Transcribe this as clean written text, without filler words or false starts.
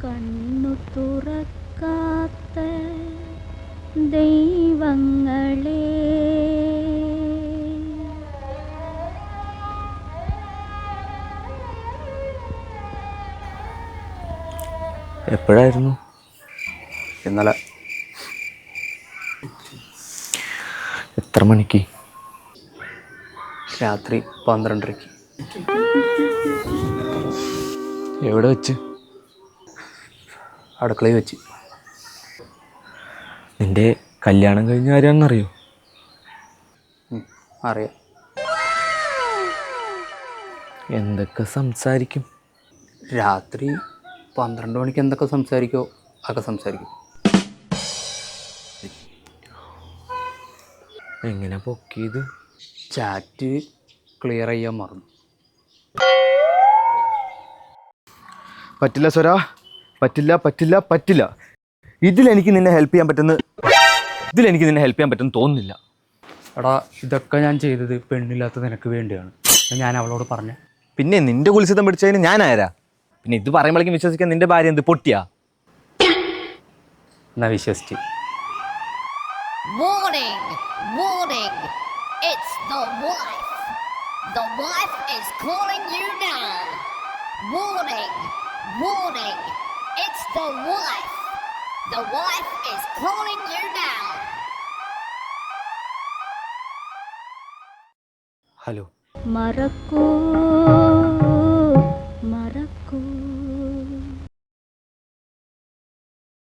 കണ്ണു തുറക്കാത്ത ദൈവങ്ങളെ എപ്പോഴായിരുന്നു? ഇന്നലെ. എത്ര മണിക്ക്? രാത്രി 12:30. എവിടെ വെച്ച്? അടുക്കളയിൽ വെച്ച്. നിന്റെ കല്യാണം കഴിഞ്ഞ ആരാണെന്നറിയോ? അറിയാം. എന്തൊക്കെ സംസാരിക്കും? രാത്രി 12 മണിക്ക് എന്തൊക്കെ സംസാരിക്കോ അതൊക്കെ സംസാരിക്കും. എങ്ങനെ പൊക്കിയത്? ചാറ്റ് ക്ലിയർ ചെയ്യാൻ മറന്നു. പറ്റില്ല സ്വര, പറ്റില്ല പറ്റില്ല പറ്റില്ല. ഇതിലെനിക്ക് നിന്നെ ഹെൽപ്പ് ചെയ്യാൻ പറ്റുമെന്ന് തോന്നുന്നില്ല. എടാ, ഇതൊക്കെ ഞാൻ ചെയ്തത് പെണ്ണില്ലാത്ത നിനക്ക് വേണ്ടിയാണ്. ഞാൻ അവളോട് പറഞ്ഞ. പിന്നെ നിന്റെ കുൽസിതം പിടിച്ചതിന് ഞാൻ ആരാ? പിന്നെ ഇത് പറയുമ്പോഴേക്കും വിശ്വസിക്കാൻ നിന്റെ ഭാര്യ എന്ത് പൊട്ടിയാ? എന്നാ വിശ്വസിച്ച്. Warning! Warning! It's the wife! The wife is calling you now! Warning! Warning! It's the wife! The wife is calling you now! Hello. മറക്കൂ മറക്കൂ